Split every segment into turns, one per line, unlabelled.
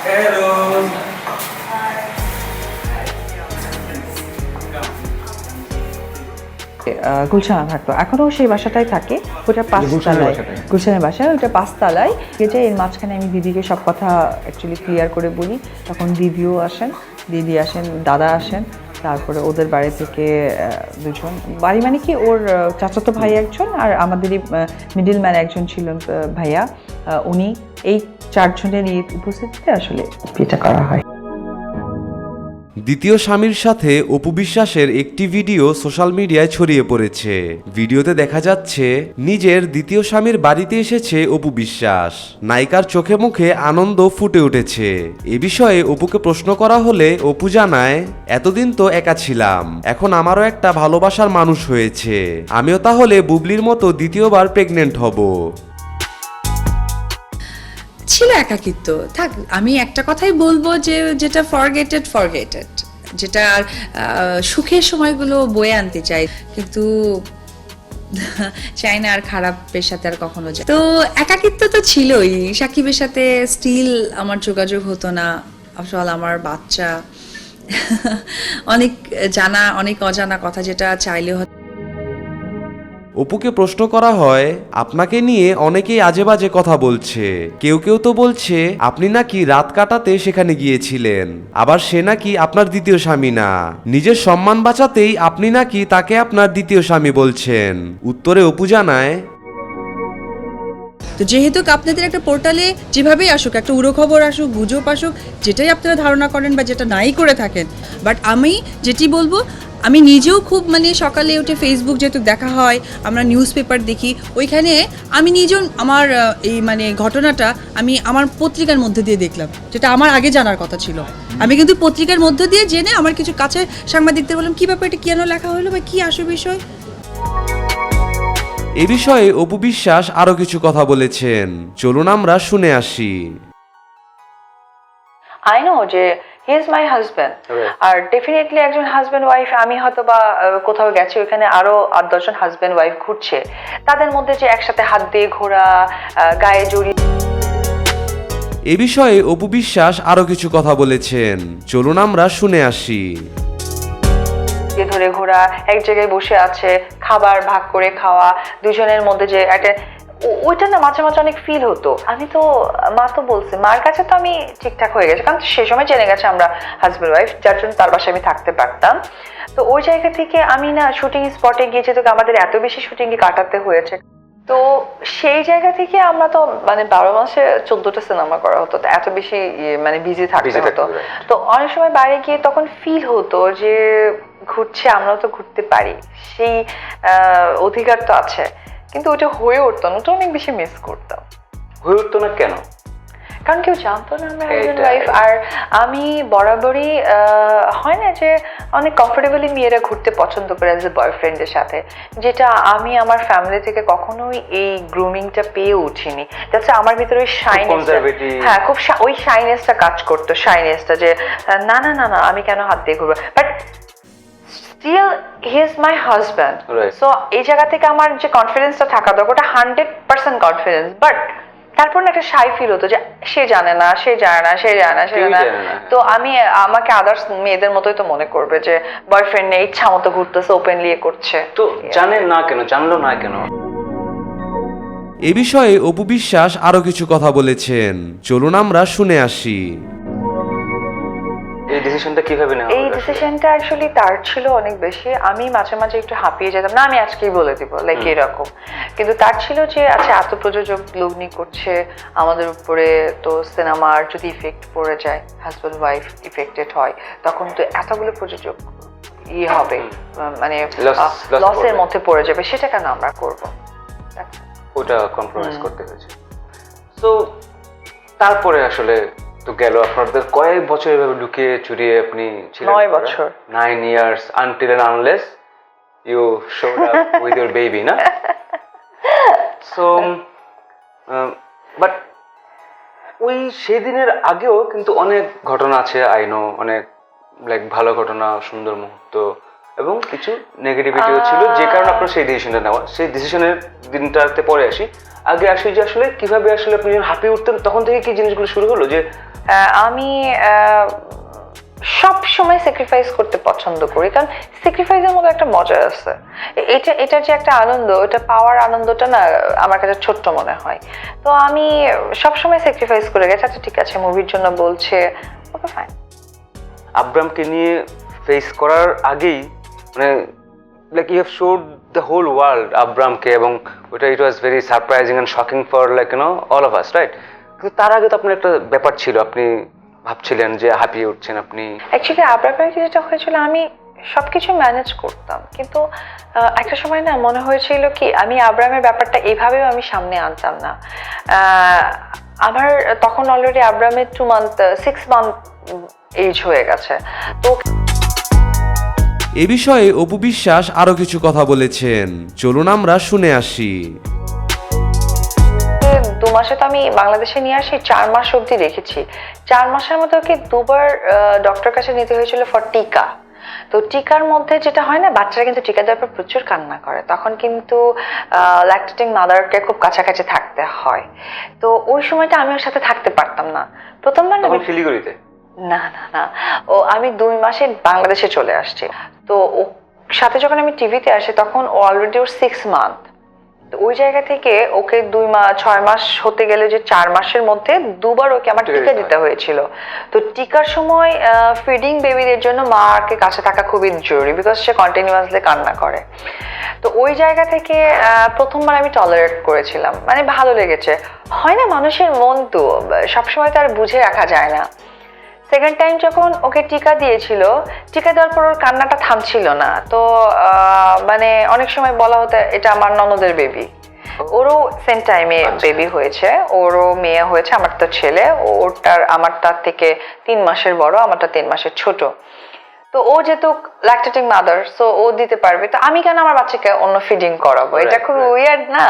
Hello.
গুলশানে থাকতো, এখনও সেই বাসাটাই থাকে। ওটা 5 তলায়, গুলশানের বাসায়, ওটা 5 তলায়। যে এর মাঝখানে আমি দিদিকে সব কথা অ্যাকচুয়ালি ক্লিয়ার করে বলি, তখন দিদিও আসেন, দিদি আসেন, দাদা আসেন, তারপরে ওদের বাড়ি থেকে দুজন, বাড়ি মানে কি ওর চাচাতো ভাই একজন আর আমাদেরই মিডল ম্যান একজন ছিলেন ভাইয়া, উনি, এই 4 জনের উপস্থিতিতে আসলে বিয়েটা করা হয়।
দ্বিতীয় স্বামীর সাথে অপু বিশ্বাসের একটি ভিডিও সোশ্যাল মিডিয়ায় ছড়িয়ে পড়েছে। ভিডিওতে দেখা যাচ্ছে নিজের দ্বিতীয় স্বামীর বাড়িতে এসেছে অপু বিশ্বাস। নায়িকার চোখে মুখে আনন্দ ফুটে উঠেছে। এ বিষয়ে অপুকে প্রশ্ন করা হলে অপু জানায়, এতদিন তো একা ছিলাম, এখন আমারও একটা ভালোবাসার মানুষ হয়েছে, আমিও তাহলে বুবলির মতো দ্বিতীয়বার প্রেগনেন্ট হব।
ছিল একাকিত্ব, থাক। আমি একটা কথাই বলবো যে যেটা ফরগেটেড, যেটা আর সুখের সময়গুলো বয়ে আনতে চাই, কিন্তু চাই না আর খারাপের সাথে আর কখনো যায়। তো একাকিত্ব তো ছিলই, সাকিবের সাথে স্টিল আমার যোগাযোগ হতো না। আসলে আমার বাচ্চা, অনেক জানা, অনেক অজানা কথা যেটা চাইলেও
অপুকে প্রশ্ন করা হয়, আপনাকে নিয়ে অনেকেই আজে বাজে কথা বলছে, কেউ কেউ তো বলছে আপনি নাকি রাত কাটাতে সেখানে গিয়েছিলেন, আবার সে নাকি আপনার দ্বিতীয় স্বামী না, নিজের সম্মান বাঁচাতেই আপনি নাকি তাকে আপনার দ্বিতীয় স্বামী বলছেন। উত্তরে অপু জানায়,
তো যেহেতু আপনাদের একটা পোর্টালে যেভাবেই আসুক, একটা উড়ো খবর আসুক, গুজব আসুক, যেটাই আপনারা ধারণা করেন বা যেটা নাই করে থাকেন, বাট আমি যেটি বলবো, আমি নিজেও খুব সকালে উঠে ফেসবুক যেহেতু দেখা হয়, আমরা নিউজ পেপার দেখি, ওইখানে আমি নিজেও আমার এই ঘটনাটা আমি আমার পত্রিকার মধ্যে দিয়ে দেখলাম, যেটা আমার আগে জানার কথা ছিল। আমি কিন্তু পত্রিকার মধ্যে দিয়ে জেনে আমার কিছু কাছে সাংবাদিকদের বললাম, কী ব্যাপার, এটা কেন লেখা হলো বা কী আসল বিষয়।
এ বিষয়ে অপু বিশ্বাস আরো কিছু কথা বলেছেন, চলুন আমরা শুনে আসি।
আই নো যে হি ইজ মাই হাজব্যান্ড, আর ডেফিনেটলি একজন হাজব্যান্ড ওয়াইফ, আমি হয়তো বা কোথাও গেছি, ওইখানে আরো 8-10 জন হাজব্যান্ড ওয়াইফ ঘুরছে, তাদের মধ্যে যে একসাথে হাত দিয়ে ঘোরা, গায়ে জড়িয়ে।
এ বিষয়ে অপু বিশ্বাস আরো কিছু কথা বলেছেন, চলুন আমরা শুনে আসি।
ধরে ঘোরা, এক জায়গায় বসে আছে, খাবার ভাগ করে খাওয়া, দুজনের মধ্যে যে একটা, ওইটা না মাঝে মাঝে অনেক ফিল হতো। আমি তো, মা তো বলছে, মার কাছে তো আমি ঠিকঠাক হয়ে গেছে, কারণ সে সময় জেনে গেছে আমরা হাজব্যান্ড ওয়াইফ, যার জন্য তার বাসায় আমি থাকতে পারতাম। তো ওই জায়গা থেকে আমি না শুটিং স্পটে গিয়েছি, তো আমাদের এত বেশি শুটিংয়ে কাটাতে হয়েছে, তো সেই জায়গা থেকে আমরা তো 12 মাসে 14টা সিনেমা করা হতো, তো এত বেশি বিজি থাকতে হতো। তো অনেক সময় বাইরে গিয়ে তখন ফিল হতো যে ঘুরছে, আমরাও তো ঘুরতে পারি, সেই অধিকার তো আছে, কিন্তু ওটা হয়ে উঠতো না, ওটা অনেক বেশি মিস করতাম।
হয়ে উঠতো না কেন?
কারণ কেউ জানতো না আমরা হাজব্যান্ড ওয়াইফ। আর আমি বরাবরই হয় না যে অনেক কমফোর্টেবলি মেয়েরা ঘুরতে পছন্দ করে অ্যাজ এ বয়ফ্রেন্ডের সাথে, যেটা আমি আমার ফ্যামিলি থেকে কখনোই এই গ্রুমিংটা পেয়ে উঠিনি, যাতে আমার ভিতরে ওই শাইনেসটা, হ্যাঁ খুব ওই শাইনেসটা কাজ করতো, শাইনেসটা যে না না না না আমি কেন হাত দিয়ে ঘুরবো, but still he is my husband. So এই জায়গা থেকে আমার যে কনফিডেন্সটা থাকা দরকার, ওটা 100% কনফিডেন্স, বাট তারপর না একটা শাই ফিল হতো যে সে জানে না, সে জানে না, সে জানে না, সে জানে না, তো আমি আমাকে আদার্স মেয়েদের মতোই তো মনে করবে যে বয়ফ্রেন্ড নিয়ে ইচ্ছা মতো ঘুরতেছে, ওপেনলি করছে।
তো জানেন না কেন, জানলো না কেন?
এ বিষয়ে অপু বিশ্বাস আরো কিছু কথা বলেছেন, চলুন আমরা শুনে আসি।
এই ডিসিশনটা কিভাবে নেওয়া?
এই ডিসিশনটা অ্যাকচুয়ালি তার ছিল অনেক বেশি, আমি মাঝে মাঝে একটু হাঁপিয়ে যেতাম, না আমি আজকেই বলে দিব লাইক এরকম, কিন্তু তার ছিল যে আচ্ছা এত প্রযোজক লগ্নি করছে আমাদের উপরে, তো সিনেমার যদি ইফেক্ট পড়ে যায়, হাজব্যান্ড ওয়াইফ ইফেক্টেড হয়, তখন তো এতগুলো প্রযোজক হবে, লসের মধ্যে পড়ে যাবে, সেটা কেন আমরা করবো,
ওটা কম্প্রোমাইজ করতে হয়েছে। তো তারপরে আসলে তো গেল, আপনাদের কয়েক বছর এভাবে লুকিয়ে চুরিয়ে আপনি ছিলেন?
9 বছর।
9 years until and unless you showed up with your baby, না? So বাট ওই সেদিনের আগেও কিন্তু অনেক ঘটনা আছে, আই নো, অনেক লাইক ভালো ঘটনা, সুন্দর মুহূর্ত, এবং কিছু নেগেটিভিটিও ছিল, যে কারণে আপনার সেই ডিসিশনটা নেওয়া। সেই ডিসিশনের দিনটাতে পরে আসি, আগে আসি যে আসলে কিভাবে আসলে আপনি যখন হাঁপিয়ে উঠতেন তখন থেকে কি জিনিসগুলো শুরু হলো? যে
আমি সব সময় স্যাক্রিফাইস করতে পছন্দ করি, কারণ স্যাক্রিফাইসের মধ্যে একটা মজা আছে। এটা যে একটা আনন্দ, এটা পাওয়ার আনন্দটা না আমার কাছে ছোট্ট মনে হয়। তো আমি সব সময় স্যাক্রিফাইস করে গেছি। আচ্ছা ঠিক আছে, মুভির জন্য বলছে, ওকে ফাইন।
আব্রামকে নিয়ে ফেস করার আগেই মানে like you have showed the whole world আব্রামকে, এবং ওটা it was very surprising and shocking for like all of us, right? কিন্তু তার আগে তো আপনার একটা ব্যাপার ছিল, আপনি ভাবছিলেন যে হাঁপিয়ে উঠছেন আপনি।
অ্যাকচুয়ালি আব্রামের যেটা হয়েছিল, আমি সবকিছু ম্যানেজ করতাম, কিন্তু একটা সময় না মনে হয়েছিল কি আমি আব্রামের ব্যাপারটা এইভাবেও আমি সামনে আনতাম না। আমার তখন অলরেডি আব্রামের 6 মান্থ এজ হয়ে গেছে। তো
এ বিষয়ে অপু বিশ্বাস আরো কিছু কথা বলেছেন, চলুন আমরা শুনে আসি।
2 মাসে তো আমি বাংলাদেশে নিয়ে আসি, 4 মাস অবধি রেখেছি। 4 মাসের মধ্যে ওকে 2বার ডক্টর কাছে নিতে হয়েছিল ফর টিকা। তো টিকার মধ্যে যেটা হয় না, বাচ্চারা কিন্তু টিকা দেওয়ার পর প্রচুর কান্না করে, তখন কিন্তু ল্যাকটেটিং মাদারকে খুব কাছাকাছি থাকতে হয়। তো ওই সময়টা আমি ওর সাথে থাকতে পারতাম না। প্রথমবার না,
শিলিগুড়িতে
না না না, আমি 2 মাসে বাংলাদেশে চলে আসছি। তো ও সাথে যখন আমি টিভিতে আসি তখন ও অলরেডি ওর 6 মান্থ। তো ওই জায়গা থেকে ওকে 6 মাস হতে গেলে যে 4 মাসের মধ্যে 2বার ওকে আমার টিকা দিতে হয়েছিল। তো টিকার সময় ফিডিং বেবিদের জন্য মাকে কাছে থাকা খুবই জরুরি, বিকজ সে কন্টিনিউয়াসলি কান্না করে। তো ওই জায়গা থেকে প্রথমবার আমি টলারেট করেছিলাম, মানে ভালো লেগেছে। হয় না, মানুষের মন তো সবসময় তো আর বুঝে রাখা যায় না। সেকেন্ড টাইম যখন ওকে টিকা দিয়েছিল, টিকা দেওয়ার পর ওর কান্নাটা থামছিল না। তো মানে অনেক সময় বলা হতো এটা আমার ননদের বেবি। ওরও সেম টাইমে বেবি হয়েছে, ওরও মেয়ে হয়েছে, আমার তো ছেলে। আমারটার থেকে 3 মাসের বড়, আমারটা 3 মাসের ছোট। তো ও যেহেতু ল্যাকটেটিং মাদার, সো ও দিতে পারবে, তো আমি কেন আমার বাচ্চাকে অন্য ফিডিং করাবো? এটা খুব উইয়ার্ড না?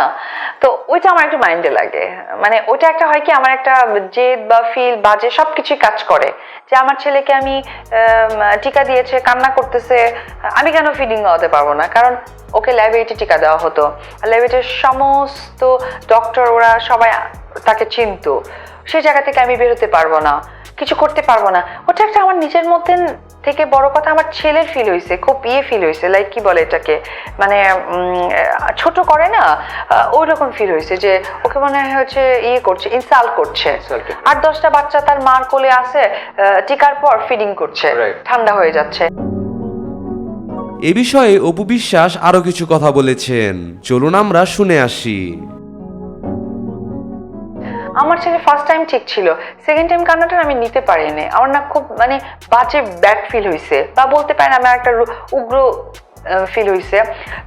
তো ওইটা আমার একটু মাইন্ডে লাগে। মানে ওটা একটা হয় কি, আমার একটা জেদ বা ফিল বাজে সবকিছুই কাজ করে, যে আমার ছেলেকে আমি টিকা দিয়েছে, কান্না করতেছে, আমি কেন ফিডিং খাওয়াতে পারবো না? কারণ ওকে ল্যাবরেটরি টিকা দেওয়া হতো, ল্যাবরেটরির সমস্ত ডক্টর ওরা সবাই তাকে চিনতো। সেই জায়গা থেকে আমি বেরোতে পারবো না, কিছু করতে পারবো না। ওটা একটা আমার নিজের মধ্যে থেকে বড় কথা আমার ছেলের ফিল হয়েছে, খুব ফিল হয়েছে, লাইক কি বলে এটাকে, মানে ছোট করে না, ওই রকম ফিল হয়েছে যে ওকে মনে হচ্ছে করছে, ইনসাল্ট করছে। 8-10টা বাচ্চা তার মার কোলে আছে, টিকার পর ফিডিং করছে, ঠান্ডা হয়ে যাচ্ছে।
এ বিষয়ে অপু বিশ্বাস আরো কিছু কথা বলেছেন, চলুন আমরা শুনে আসি।
আমার ছেলে ফার্স্ট টাইম ঠিক ছিল, সেকেন্ড টাইম কান্নাটা আমি নিতে পারিনি। আমার না খুব মানে বাজে ব্যাড ফিল হয়েছে, বা বলতে পারেন আমার একটা উগ্র ফিল হয়েছে।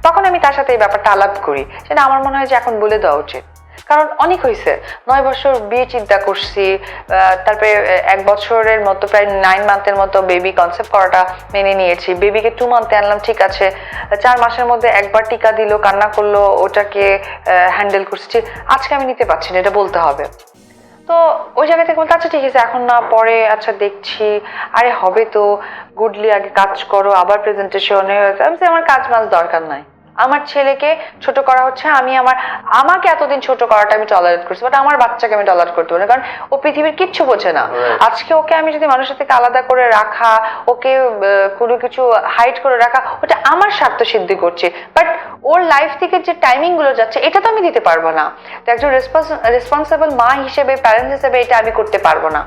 তখন আমি তার সাথে এই ব্যাপারটা আলাপ করি, সেটা আমার মনে হয় যে এখন বলে দেওয়া উচিত। কারণ অনেক হয়েছে, 9 বছর বিয়ে চিন্তা করছি, তারপরে 1 বছরের মতো প্রায় 9 মান্থের মতো বেবি কনসেপ্ট করাটা মেনে নিয়েছি। বেবিকে 2 মান্থে আনলাম, ঠিক আছে। 4 মাসের মধ্যে একবার টিকা দিল, কান্না করলো, ওটাকে হ্যান্ডেল করছি। আজকে আমি নিতে পারছি না, এটা বলতে হবে। তো ওই জায়গা থেকে বলতে আচ্ছা ঠিক আছে, এখন না, পরে আচ্ছা দেখছি, আরে হবে তো, গুডলি আগে কাজ করো, আবার প্রেজেন্টেশনে। আমার কাজ মাজ দরকার নাই, আমার ছেলেকে ছোট করা হচ্ছে, আমাকে এতদিন ছোট করাটা আমি টলারেট করছি, বাট আমার বাচ্চাকে আমি টলারেট করতে পারি না, কারণ ও পৃথিবীর কিচ্ছু বোঝে না। আজকে ওকে আমি যদি মানুষের থেকে আলাদা করে রাখা, ওকে কোনো কিছু হাইড করে রাখা, ওটা আমার স্বার্থ সিদ্ধি করছে, বাট ওর লাইফ থেকে যে টাইমিং গুলো যাচ্ছে এটা তো আমি দিতে পারবো না। তো একজন রেসপন্সিবল মা হিসেবে, প্যারেন্টস হিসেবে এটা আমি করতে পারবো না।